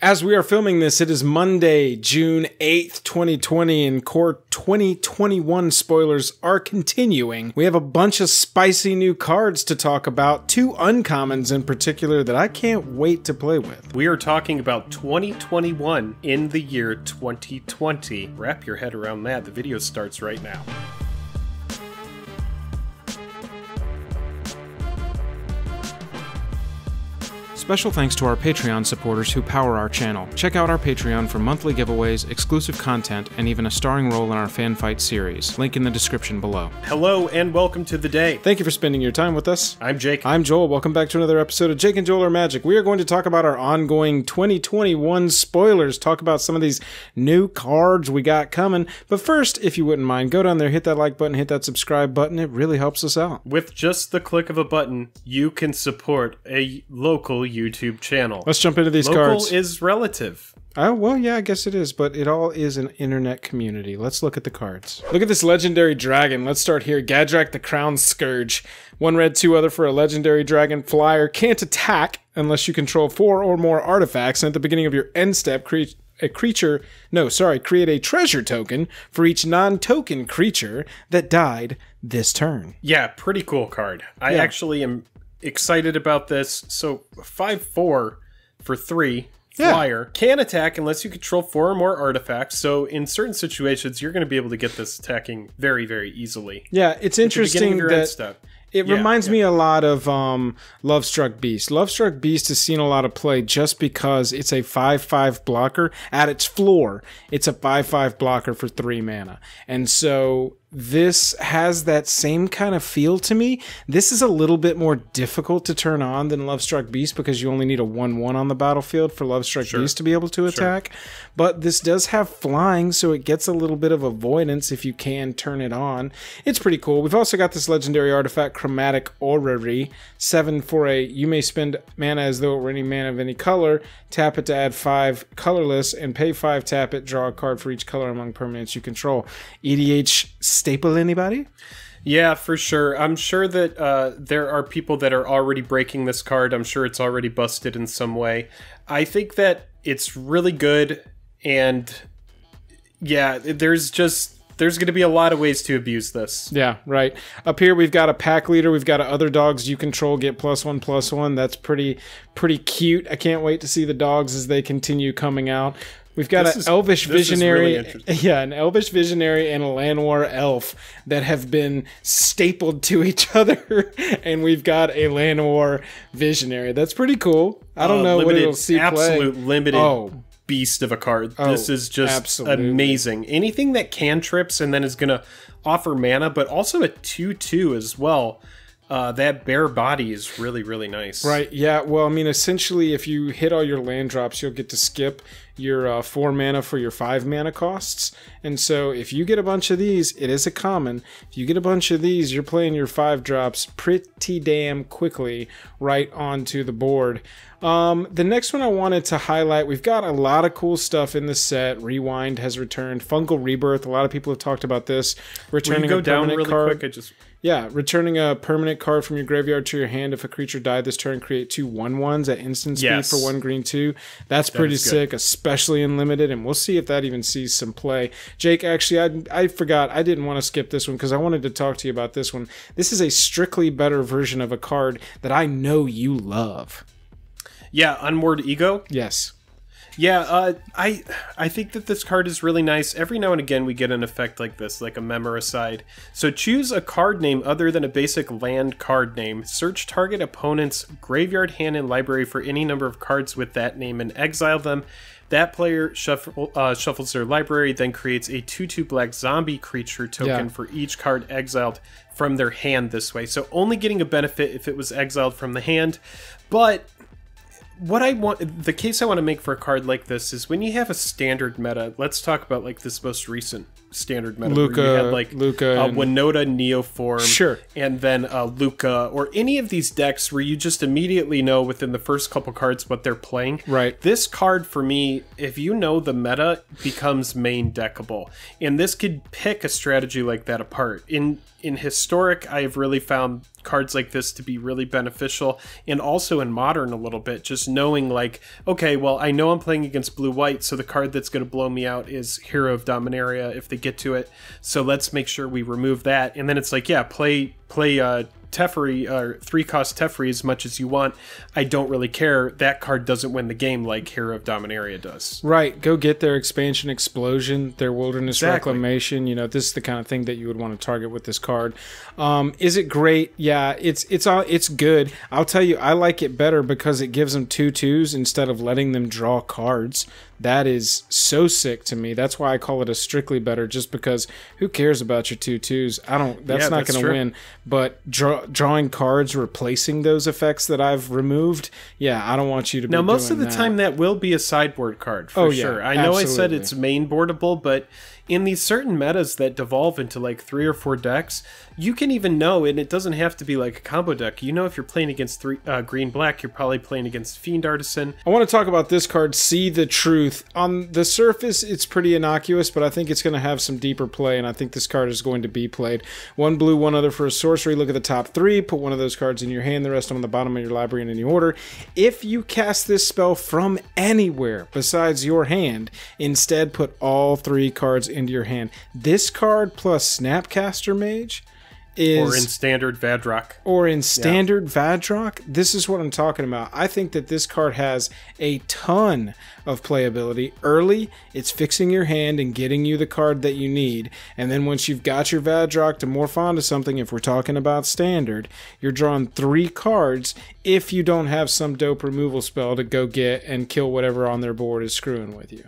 As we are filming this, it is Monday, June 8th, 2020, and Core 2021 spoilers are continuing. We have a bunch of spicy new cards to talk about, two uncommons in particular that I can't wait to play with. We are talking about 2021 in the year 2020. Wrap your head around that. The video starts right now. Special thanks to our Patreon supporters who power our channel. Check out our Patreon for monthly giveaways, exclusive content, and even a starring role in our fan fight series. Link in the description below. Hello and welcome to the day. Thank you for spending your time with us. I'm Jake. I'm Joel. Welcome back to another episode of Jake and Joel Are Magic. We are going to talk about our ongoing 2021 spoilers, talk about some of these new cards we got coming. But first, if you wouldn't mind, go down there, hit that like button, hit that subscribe button. It really helps us out. With just the click of a button, you can support a local YouTube channel. Let's jump into these cards. Local is relative. Oh, well, yeah, I guess it is, but it all is an internet community. Let's look at the cards. Look at this legendary dragon. Let's start here. Gadrak the Crown Scourge. 1 red, 2 other for a legendary dragon flyer. Can't attack unless you control 4 or more artifacts. And at the beginning of your end step, create a treasure token for each non-token creature that died this turn. Yeah, pretty cool card. I actually am excited about this. So 5/4 for 3 flyer. Can attack unless you control 4 or more artifacts. So in certain situations, you're going to be able to get this attacking very, very easily. Yeah, it's interesting that it reminds me a lot of Lovestruck Beast. Lovestruck Beast has seen a lot of play just because it's a 5/5 blocker. At its floor, it's a 5/5 blocker for 3 mana. And so this has that same kind of feel to me. This is a little bit more difficult to turn on than Lovestruck Beast because you only need a 1/1 on the battlefield for Lovestruck Beast to be able to attack. But this does have flying, so it gets a little bit of avoidance if you can turn it on. It's pretty cool. We've also got this legendary artifact, Chromatic Orrery. 7 for a, you may spend mana as though it were any mana of any color, tap it to add 5 colorless, and pay 5, tap it, draw a card for each color among permanents you control. EDH staple anybody? Yeah, for sure. I'm sure that there are people that are already breaking this card. I'm sure it's already busted in some way. I think that it's really good, and yeah, there's going to be a lot of ways to abuse this. Yeah, right. Up here we've got a pack leader. We've got other dogs you control get +1/+1. That's pretty cute. I can't wait to see the dogs as they continue coming out. We've got an Elvish Visionary, an Elvish Visionary and a Llanowar Elf that have been stapled to each other, and we've got a Llanowar Visionary. That's pretty cool. I don't know what it'll see play. Absolute limited beast of a card. This is just amazing. Anything that cantrips and then is going to offer mana, but also a 2/2 as well. That bare body is really, really nice. Right, yeah. Well, I mean, essentially, if you hit all your land drops, you'll get to skip your 4 mana for your 5 mana costs. And so if you get a bunch of these, it is a common. If you get a bunch of these, you're playing your 5 drops pretty damn quickly right onto the board. The next one I wanted to highlight, we've got a lot of cool stuff in this set. Rewind has returned. Fungal Rebirth, a lot of people have talked about this. Returning a permanent card. Yeah, returning a permanent card from your graveyard to your hand. If a creature died this turn, create 2 1/1s at instant speed for 1 green 2. That's pretty sick, especially in limited, and we'll see if that even sees some play. Jake, actually, I forgot. I didn't want to skip this one because I wanted to talk to you about this one. This is a strictly better version of a card that I know you love. Yeah, Unmoored Ego? Yes. Yeah, I think that this card is really nice. Every now and again we get an effect like this, like a Memoricide. So choose a card name other than a basic land card name. Search target opponent's graveyard, hand, and library for any number of cards with that name and exile them. That player shuffles their library, then creates a 2/2 black zombie creature token for each card exiled from their hand this way. So only getting a benefit if it was exiled from the hand, but the case I want to make for a card like this is when you have a standard meta. Let's talk about like this most recent standard meta. Luca, where you had like Winota Neoform, and then Luca, or any of these decks where you just immediately know within the first couple cards what they're playing. Right. This card for me, if you know the meta, becomes main deckable, and this could pick a strategy like that apart. In Historic, I have really found cards like this to be really beneficial, and also in Modern a little bit, just knowing like, okay, well, I know I'm playing against blue-white, so the card that's going to blow me out is Hero of Dominaria if they get to it, so let's make sure we remove that. And then it's like, yeah, play Teferi, or 3-cost Teferi as much as you want. I don't really care. That card doesn't win the game like Hero of Dominaria does. Right. Go get their Expansion Explosion, their Wilderness Reclamation. You know, this is the kind of thing that you would want to target with this card. Is it great? Yeah, it's good. I'll tell you, I like it better because it gives them 2/2s instead of letting them draw cards. That is so sick to me. That's why I call it a strictly better, just because who cares about your 2/2s? That's not going to win. But drawing cards, replacing those effects that I've removed, yeah, I don't want you to be doing that. Now, most of the time, that will be a sideboard card, for sure. I know I said it's main boardable, but in these certain metas that devolve into like 3 or 4 decks, you can even know, and it doesn't have to be like a combo deck. You know, if you're playing against green-black, you're probably playing against Fiend Artisan. I want to talk about this card, See the Truth. On the surface, it's pretty innocuous, but I think it's going to have some deeper play, and I think this card is going to be played. 1 blue, 1 other for a sorcery. Look at the top 3. Put one of those cards in your hand, the rest on the bottom of your library in any order. If you cast this spell from anywhere besides your hand, instead put all 3 cards into your hand. This card plus Snapcaster Mage is... Or in standard Vadrock. Vadrock. This is what I'm talking about. I think that this card has a ton of playability. Early, it's fixing your hand and getting you the card that you need. And then once you've got your Vadrock to morph onto something, if we're talking about standard, you're drawing 3 cards if you don't have some dope removal spell to go get and kill whatever on their board is screwing with you.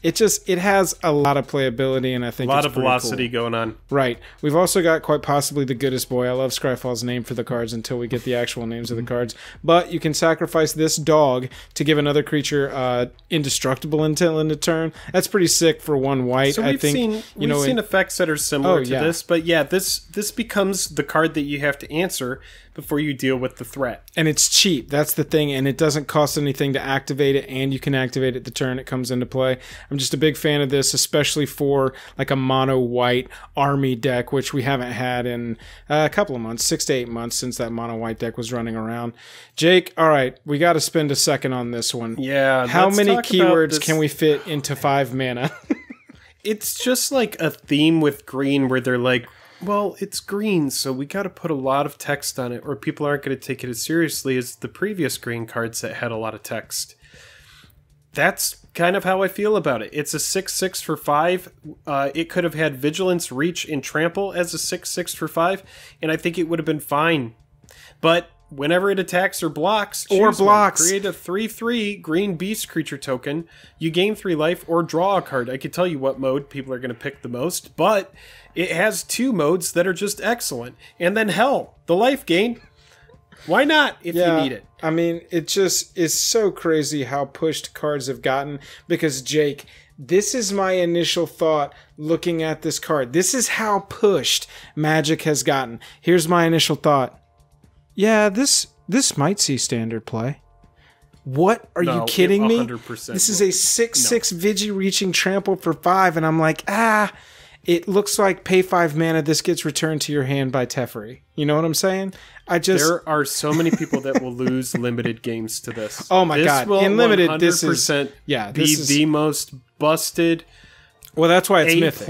It has a lot of playability, and I think a lot it's of velocity going on. Right. We've also got quite possibly the goodest boy. I love Scryfall's name for the cards until we get the actual names of the cards. But you can sacrifice this dog to give another creature indestructible until end of turn. That's pretty sick for 1 white. So we've seen effects that are similar to this, but yeah, this becomes the card that you have to answer before you deal with the threat. And it's cheap. That's the thing, and it doesn't cost anything to activate it, and you can activate it the turn it comes into play. I'm just a big fan of this, especially for like a mono white army deck, which we haven't had in a couple of months, 6 to 8 months since that mono white deck was running around. Jake, all right, we got to spend a second on this one. Yeah. How many keywords can we fit into 5 mana? It's just like a theme with green where they're like, well, it's green, so we got to put a lot of text on it, or people aren't going to take it as seriously as the previous green cards that had a lot of text. That's kind of how I feel about it. It's a 6/6 for 5. It could have had Vigilance, Reach, and Trample as a 6/6 for 5, and I think it would have been fine. But whenever it attacks or blocks, create a 3/3 green beast creature token. You gain 3 life or draw a card. I can tell you what mode people are going to pick the most, but it has 2 modes that are just excellent. And then hell, the life gain. Why not if you need it? I mean, it just is so crazy how pushed cards have gotten, because Jake, this is my initial thought looking at this card. This is how pushed Magic has gotten. Here's my initial thought. Yeah, this might see standard play. What? Are you kidding me? This is a 6/6 Vigi reaching trample for 5, and I'm like, it looks like pay 5 mana, this gets returned to your hand by Teferi. You know what I'm saying? There are so many people that will lose limited games to this. Oh my god. In limited, this is the most busted. Well, that's why it's mythic.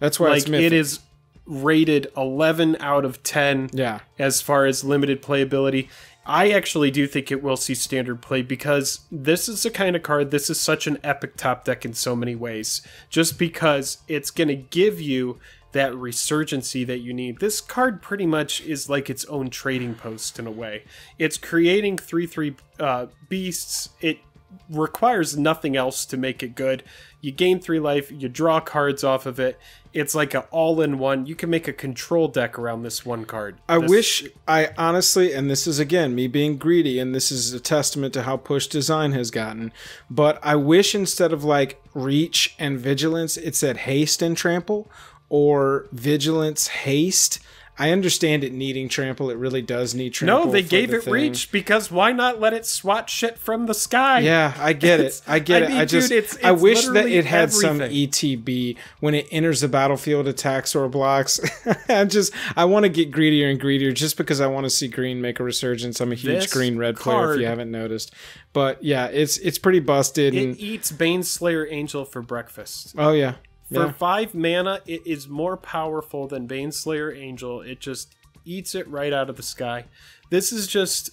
That's why it's mythic. It is rated 11 out of 10 as far as limited playability. I actually do think it will see standard play, because this is the kind of card, this is such an epic top deck in so many ways. Just because it's going to give you that resurgency that you need. This card pretty much is like its own trading post in a way. It's creating 3/3 beasts. It requires nothing else to make it good. You gain 3 life, you draw cards off of it. It's like an all-in-one. You can make a control deck around this one card. I honestly, and this is again me being greedy, and this is a testament to how push design has gotten, but I wish instead of like reach and vigilance, it said haste and trample, or vigilance, haste. I understand it needing trample. It really does need trample. No, they for gave the it thing. reach because why not let it swat shit from the sky? Yeah, I get it. I get it. mean, I just, dude, it's I wish that literally it had some everything. ETB when it enters the battlefield, attacks or blocks. I want to get greedier and greedier just because I want to see green make a resurgence. I'm a huge This green-red player, if card- you haven't noticed. But yeah, it's pretty busted. And, It eats Baneslayer Angel for breakfast. oh yeah. For Yeah. 5 mana, it is more powerful than Baneslayer Angel. It just eats it right out of the sky. This is just...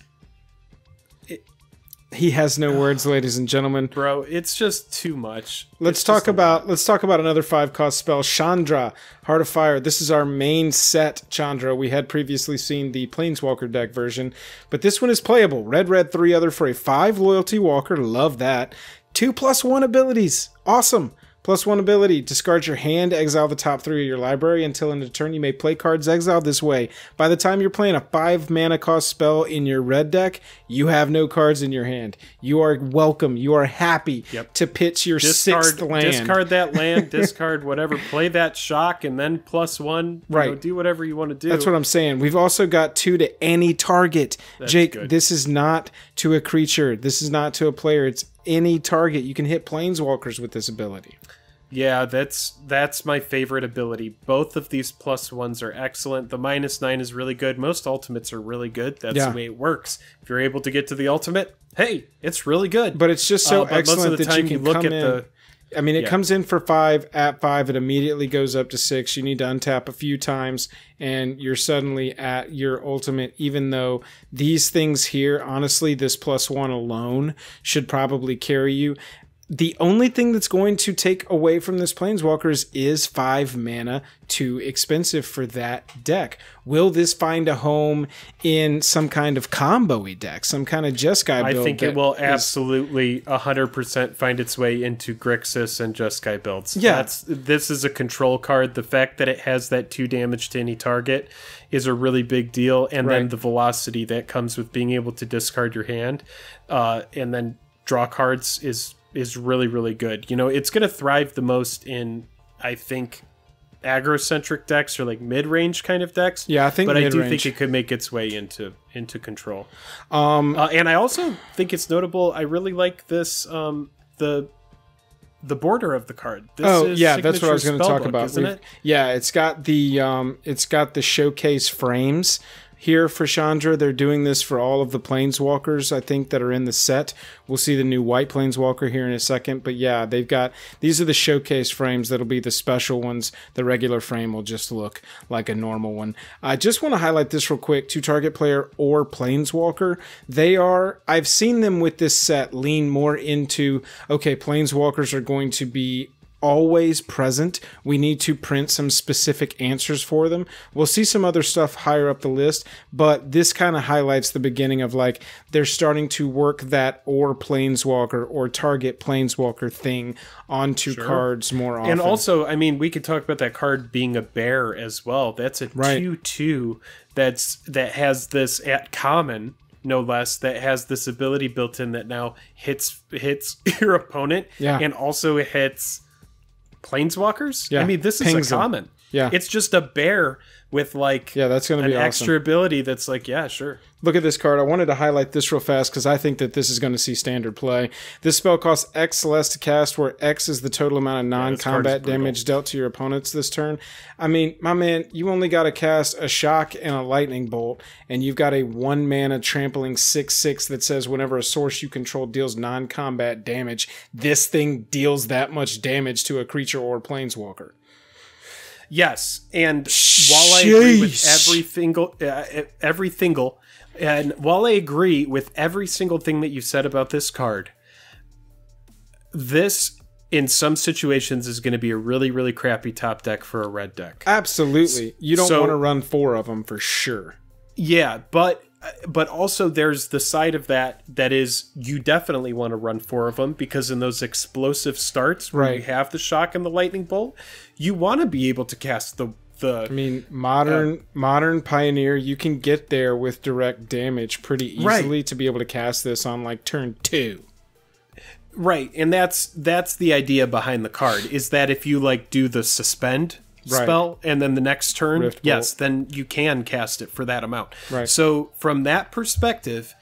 He has no words, ladies and gentlemen. Bro, it's just too much. Let's talk about another 5-cost spell, Chandra, Heart of Fire. This is our main set Chandra. We had previously seen the Planeswalker deck version, but this one is playable. Red, 3 other for a 5 loyalty walker. Love that. 2+1 abilities. Awesome. +1 ability, discard your hand, exile the top 3 of your library. Until end of turn, you may play cards exiled this way. By the time you're playing a 5 mana cost spell in your red deck, you have no cards in your hand. You are welcome. You are happy to pitch your 6th land. Discard that land, discard whatever, play that shock, and then +1. Right. You know, do whatever you want to do. That's what I'm saying. We've also got 2 to any target. Jake, good. this is not to a creature. This is not to a player. It's any target. You can hit planeswalkers with this ability. Yeah, that's my favorite ability. Both of these +1s are excellent. The -9 is really good. Most ultimates are really good. That's the way it works. If you're able to get to the ultimate, hey, it's really good. But it's just so but most of excellent the that time you can look come at in. I mean, it comes in for 5 at 5. It immediately goes up to 6. You need to untap a few times, and you're suddenly at your ultimate. Even though these things here, honestly, this +1 alone should probably carry you. The only thing that's going to take away from this Planeswalkers is 5 mana, too expensive for that deck. Will this find a home in some kind of combo-y deck, some kind of Jeskai build? I think it will absolutely 100% find its way into Grixis and Jeskai builds. Yeah. This is a control card. The fact that it has that 2 damage to any target is a really big deal. And then the velocity that comes with being able to discard your hand and then draw cards is really, really good. You know, it's going to thrive the most in, I think, aggro-centric decks or like mid-range kind of decks. Yeah, I think but mid-range. I do think it could make its way into control. And I also think it's notable. I really like this the border of the card. This that's what I was going to talk Spellbook, about, isn't it? Yeah, it's got the showcase frames here for Chandra. They're doing this for all of the Planeswalkers, I think, that are in the set. We'll see the new white Planeswalker here in a second. But yeah, these are the showcase frames that'll be the special ones. The regular frame will just look like a normal one. I just want to highlight this real quick. 2 target player or Planeswalker. I've seen them with this set lean more into, okay, Planeswalkers are going to be always present. We need to print some specific answers for them. We'll see some other stuff higher up the list, but this kind of highlights the beginning of like they're starting to work that or Planeswalker or target Planeswalker thing onto cards more often. And also, I mean, we could talk about that card being a bear as well. That's a 2/2 that has this at common, no less, that has this ability built in that now hits your opponent and also hits Planeswalkers. Yeah, I mean, this is a common. Yeah, it's just a bear with like that's going to be an awesome. extra ability that's like, yeah, sure. Look at this card. I wanted to highlight this real fast because I think that this is going to see standard play. This spell costs X less to cast, where X is the total amount of non-combat damage dealt to your opponents this turn. I mean, my man, you only got to cast a shock and a lightning bolt, and you've got a 1 mana trampling 6/6 that says whenever a source you control deals non-combat damage, this thing deals that much damage to a creature or planeswalker. Yes, and while I agree with every single thing that you said about this card, this in some situations is going to be a really, really crappy top deck for a red deck. Absolutely, you don't want to run 4 of them for sure. Yeah, but also there's the side of that is you definitely want to run 4 of them, because in those explosive starts where you have the shock and the lightning bolt, you want to be able to cast the I mean, modern Pioneer, you can get there with direct damage pretty easily to be able to cast this on like turn 2. Right, and that's the idea behind the card, is that if you like do the suspend spell, and then the next turn, Rift yes, Bolt. then you can cast it for that amount. Right. So from that perspective,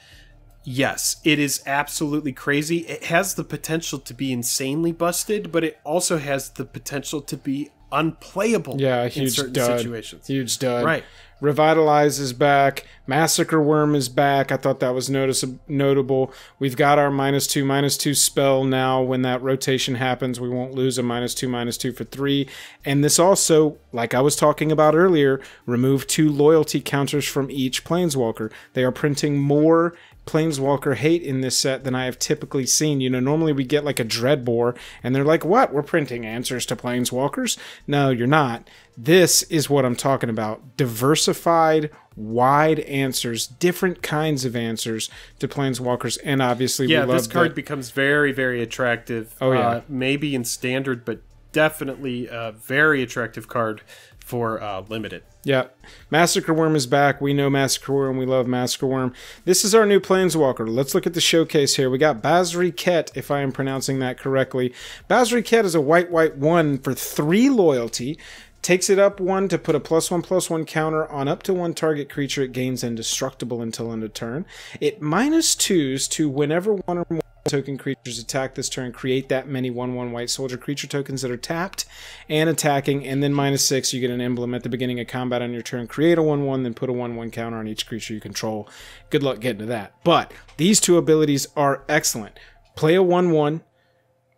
yes, it is absolutely crazy. It has the potential to be insanely busted, but it also has the potential to be unplayable Yeah, in huge certain dud. situations. Huge dud. Right. Revitalize is back. Massacre Wurm is back. I thought that was notable. We've got our -2/-2 spell now. When that rotation happens, we won't lose a -2/-2 for 3. And this also, like I was talking about earlier, remove 2 loyalty counters from each Planeswalker. They are printing more Planeswalker hate in this set than I have typically seen. You know, normally we get like a Dreadbore, and they're like, what? We're printing answers to Planeswalkers? No, you're not. This is what I'm talking about. Diversified, wide answers, different kinds of answers to Planeswalkers, and obviously we love this card becomes very, very attractive. Oh, yeah. Maybe in Standard, but definitely a very attractive card for Limited. Yeah. Massacre Wurm is back. We know Massacre Wurm. We love Massacre Wurm. This is our new Planeswalker. Let's look at the showcase here. We got Basri Ket, if I am pronouncing that correctly. Basri Ket is a white 1 for 3 loyalty. Takes it up 1 to put a +1/+1 counter on up to 1 target creature. It gains indestructible until end of turn. It -2s to whenever 1 or more token creatures attack this turn, create that many 1/1 white soldier creature tokens that are tapped and attacking, and then -6, you get an emblem at the beginning of combat on your turn. Create a 1/1, then put a 1/1 counter on each creature you control. Good luck getting to that. But these 2 abilities are excellent. Play a 1/1,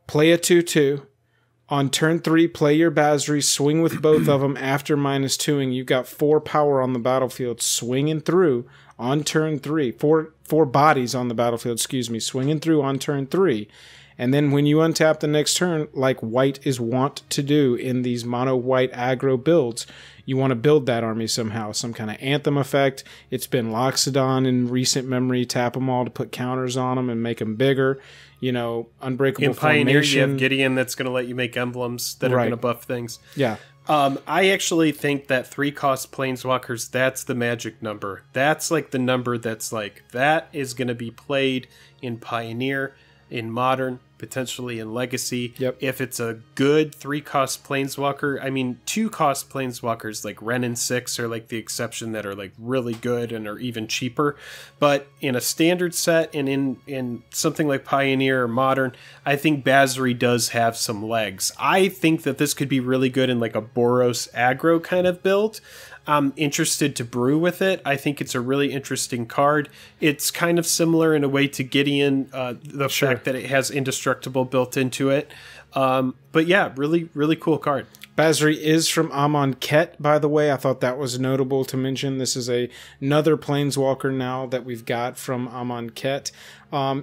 play a 2/2. On turn 3, play your Basri, swing with both of them after -2ing. You've got 4 power on the battlefield swinging through on turn 3. Four bodies on the battlefield, swinging through on turn 3. And then when you untap the next turn, like white is wont to do in these mono-white aggro builds, you want to build that army somehow. Some kind of Anthem effect. It's been Loxodon in recent memory. Tap them all to put counters on them and make them bigger. You know, Unbreakable In Pioneer, Formation. you have Gideon that's going to let you make emblems that are Right. going to buff things. Yeah. I actually think that 3-cost Planeswalkers, that's the magic number. That's like the number that's like, that is going to be played in Pioneer, in Modern, potentially in Legacy. Yep. If it's a good 3-cost Planeswalker, I mean, 2-cost Planeswalkers like Ren and 6 are like the exception that are like really good and are even cheaper. But in a Standard set and in something like Pioneer or Modern, I think Basri does have some legs. I think that this could be really good in like a Boros aggro kind of build. I'm interested to brew with it. I think it's a really interesting card. It's kind of similar in a way to Gideon, the fact that it has indestructible built into it. But yeah, really, really cool card. Basri is from Ket, by the way. I thought that was notable to mention. This is another Planeswalker now that we've got from Ket.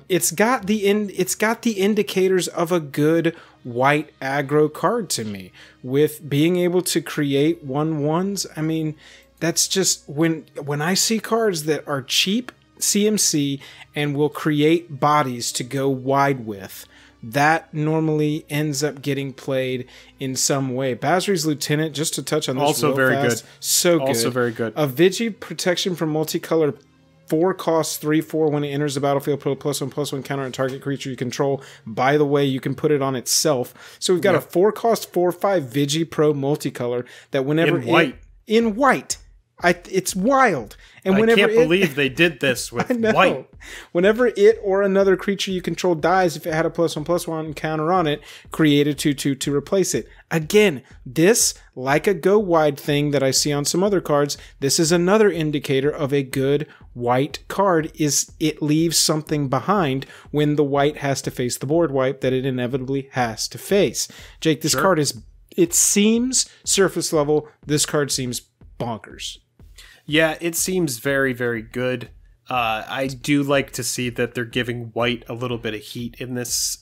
It's got the indicators of a good white aggro card to me, with being able to create 1/1s. I mean, that's just when I see cards that are cheap CMC and will create bodies to go wide with, that normally ends up getting played in some way. Basri's Lieutenant, just to touch on this also real very fast, good. So good. Also very good. A Vigi protection from multicolor 4 costs 3/4 when it enters the battlefield. Put a +1/+1 counter on target creature you control. By the way, you can put it on itself. So we've got a 4 cost 4/5 Vigi Pro multicolor that whenever in white. It's wild. And I whenever can't believe they did this with white. Whenever it or another creature you control dies, if it had a +1/+1 counter on it, create a 2/2 to replace it. Again, this, like a go wide thing that I see on some other cards, this is another indicator of a good white card. Is it leaves something behind when the white has to face the board wipe that it inevitably has to face. Jake, this card it seems surface level. This card seems bonkers. Yeah, it seems very, very good. I do like to see that they're giving white a little bit of heat in this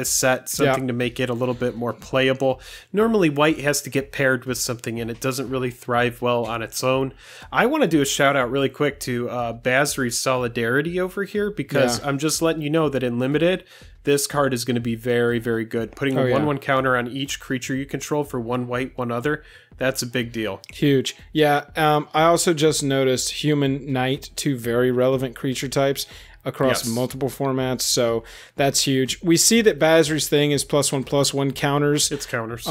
set, something to make it a little bit more playable. Normally, white has to get paired with something, and it doesn't really thrive well on its own. I want to do a shout out really quick to Basserive Solidarity over here, because I'm just letting you know that in Limited, this card is going to be very, very good. Putting a 1/1 counter on each creature you control for 1 white, 1 other, that's a big deal. Huge. Yeah, I also just noticed Human Knight, 2 very relevant creature types. across Yes. multiple formats, so that's huge. We see that Basri's thing is +1/+1 counters. It's counters.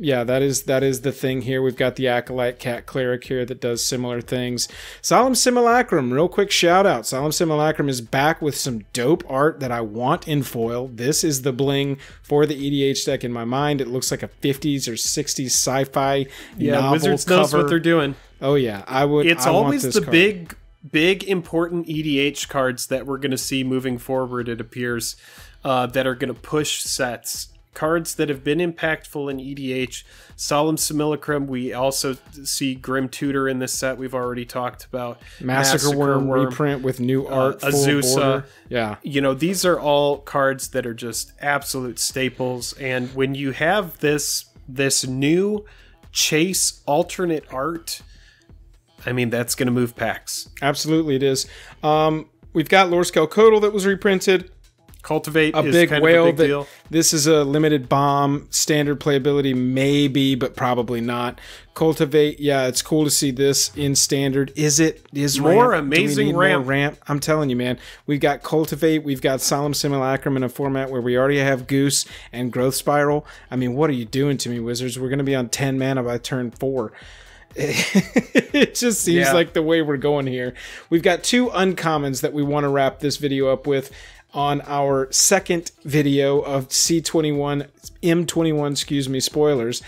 Yeah, that is the thing here. We've got the Acolyte Cat Cleric here that does similar things. Solemn Simulacrum, real quick shout out. Solemn Simulacrum is back with some dope art that I want in foil. This is the bling for the EDH deck in my mind. It looks like a 50s or 60s sci-fi novel Wizards cover. knows what they're doing. Oh yeah, I would. It's I want always this the card. big important EDH cards that we're going to see moving forward, it appears, that are going to push sets. Cards that have been impactful in EDH. Solemn Simulacrum, we also see Grim Tutor in this set we've already talked about. Massacre Wurm reprint with new art, full Azusa. border. Yeah. You know, these are all cards that are just absolute staples. And when you have this new chase alternate art, I mean, that's going to move packs. Absolutely, it is. We've got Lorescale Codal that was reprinted. Cultivate A is big kind whale of a big that deal. this is a limited bomb, standard playability maybe, but probably not. Cultivate, yeah, it's cool to see this in standard. Is More ramp? Do we amazing need more ramp. ramp? I'm telling you, man. We've got Cultivate, we've got Solemn Simulacrum in a format where we already have Goose and Growth Spiral. I mean, what are you doing to me, Wizards? We're going to be on 10 mana by turn 4. It just seems like the way we're going here. We've got 2 uncommons that we want to wrap this video up with on our second video of C21, M21, excuse me, spoilers.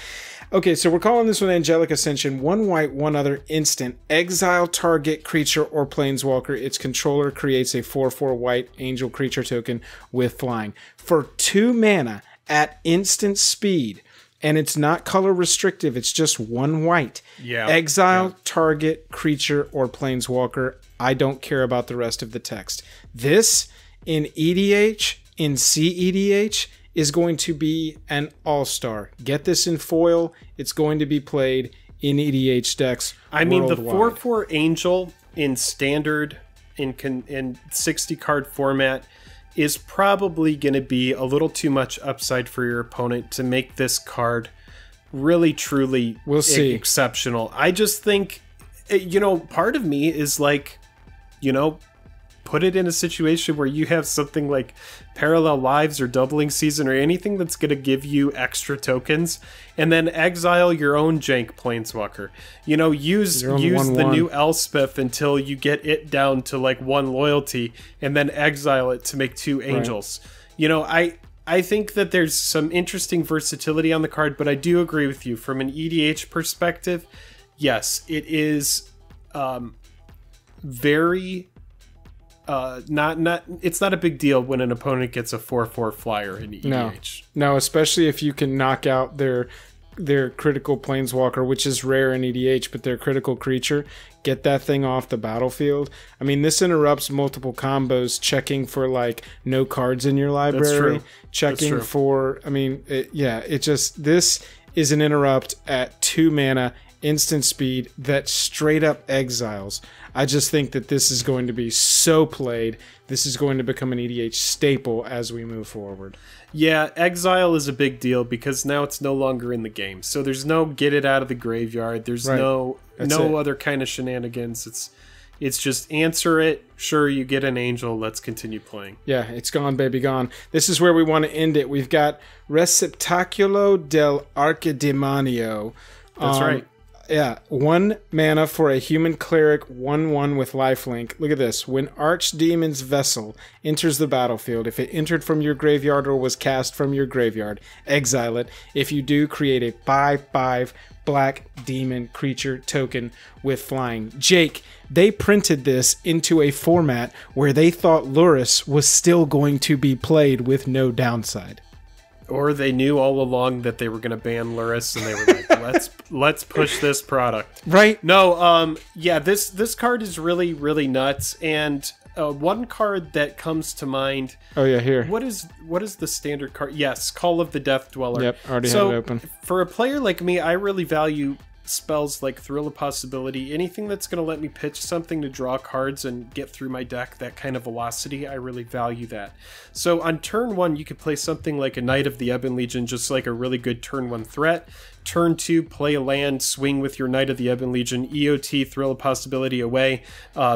Okay, so we're calling this one Angelic Ascension. 1 white, 1 other, instant. Exile target creature or planeswalker. Its controller creates a 4/4 white angel creature token with flying. For 2 mana at instant speed. And it's not color restrictive, it's just 1 white. Yeah. Exile target creature or planeswalker. I don't care about the rest of the text. This in EDH, in CEDH, is going to be an all-star. Get this in foil. It's going to be played in EDH decks. I mean, the worldwide. 4/4 Angel in standard, in 60 card format, is probably going to be a little too much upside for your opponent to make this card really, truly We'll see. exceptional. I just think, you know, part of me is like, you know, put it in a situation where you have something like Parallel Lives or Doubling Season or anything that's going to give you extra tokens, and then exile your own jank planeswalker. You know, use Your own the 1/1. new Elspeth until you get it down to like 1 loyalty, and then exile it to make 2 angels. You know, I think that there's some interesting versatility on the card, but I do agree with you from an EDH perspective. Yes, it is very it's not a big deal when an opponent gets a 4/4 flyer in EDH. No, especially if you can knock out their critical planeswalker, which is rare in EDH, but their critical creature, get that thing off the battlefield. I mean, this interrupts multiple combos, checking for like no cards in your library, true. checking That's true. for, I mean, this is an interrupt at 2 mana, instant speed that straight up exiles. I just think that this is going to be so played. This is going to become an EDH staple as we move forward. Yeah, exile is a big deal because now it's no longer in the game. So there's no get it out of the graveyard. There's Right. no That's it. other kind of shenanigans. It's just answer it. Sure, you get an angel. Let's continue playing. Yeah, it's gone, baby, gone. This is where we want to end it. We've got Receptaculo del Archidemonio. That's right. Yeah, 1 mana for a human cleric, 1/1 with lifelink. Look at this. When Archdemon's Vessel enters the battlefield, if it entered from your graveyard or was cast from your graveyard, exile it. If you do, create a 5/5 black demon creature token with flying. Jake, they printed this into a format where they thought Lurrus was still going to be played with no downside. Or they knew all along that they were going to ban Lurrus, and they were like, let's push this product. Right? No, yeah, this card is really, really nuts. And one card that comes to mind. Oh yeah, here. What is the standard card? Yes, Call of the Death Dweller. Yep, already have it open. For a player like me, I really value spells like Thrill of Possibility. Anything that's going to let me pitch something to draw cards and get through my deck, that kind of velocity, I really value that. So on turn 1, you could play something like a Knight of the Ebon Legion, just like a really good turn 1 threat. Turn 2, play a land, swing with your Knight of the Ebon Legion, EOT, Thrill of Possibility away.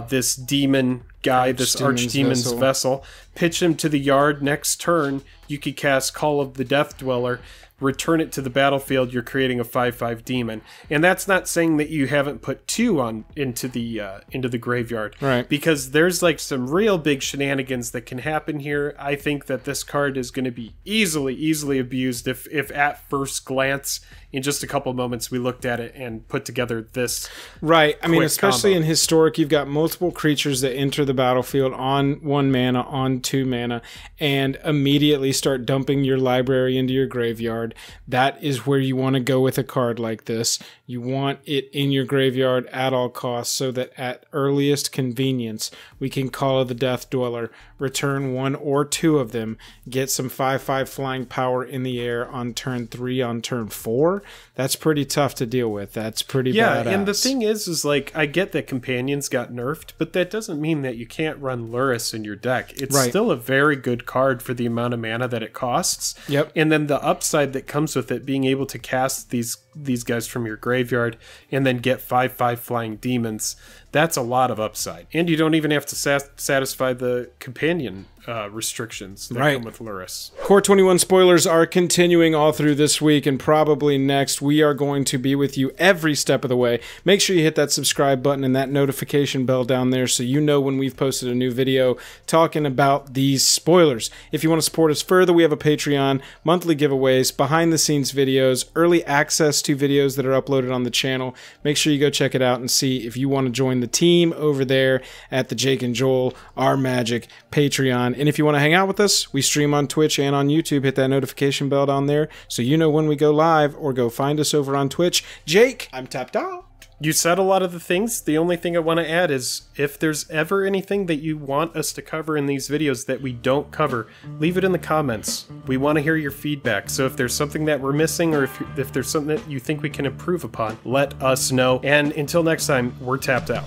This demon guy, this Archdemon's Vessel, pitch him to the yard. Next turn, you could cast Call of the Death Dweller, return it to the battlefield. You're creating a 5/5 demon, and that's not saying that you haven't put 2 on into the graveyard, right? Because there's like some real big shenanigans that can happen here. I think that this card is going to be easily abused if at first glance, in just a couple moments, we looked at it and put together this right. I mean, especially combo. in Historic, you've got multiple creatures that enter the battlefield on 1 mana, on 2 mana, and immediately start dumping your library into your graveyard. That is where you want to go with a card like this. You want it in your graveyard at all costs so that at earliest convenience, we can Call of the Death Dweller, return 1 or 2 of them, get some 5/5 flying power in the air on turn 3, on turn 4. That's pretty tough to deal with. That's pretty badass. And the thing is like, I get that Companions got nerfed, but that doesn't mean that you can't run Lurrus in your deck. It's still a very good card for the amount of mana that it costs. Yep. And then the upside that comes with it, being able to cast these guys from your graveyard and then get 5/5 flying demons, that's a lot of upside. And you don't even have to satisfy the companion restrictions that come with Lurrus. Core 21 spoilers are continuing all through this week and probably next. We are going to be with you every step of the way. Make sure you hit that subscribe button and that notification bell down there so you know when we've posted a new video talking about these spoilers. If you want to support us further, we have a Patreon, monthly giveaways, behind-the-scenes videos, early access to videos that are uploaded on the channel. Make sure you go check it out and see if you want to join the team over there at the Jake and Joel Our Magic Patreon. And if you want to hang out with us, we stream on Twitch and on YouTube. Hit that notification bell down there so you know when we go live, or go find us over on Twitch. Jake, I'm tapped out. You said a lot of the things. The only thing I want to add is, if there's ever anything that you want us to cover in these videos that we don't cover, leave it in the comments. We want to hear your feedback. So if there's something that we're missing, or if there's something that you think we can improve upon, let us know. And until next time, we're tapped out.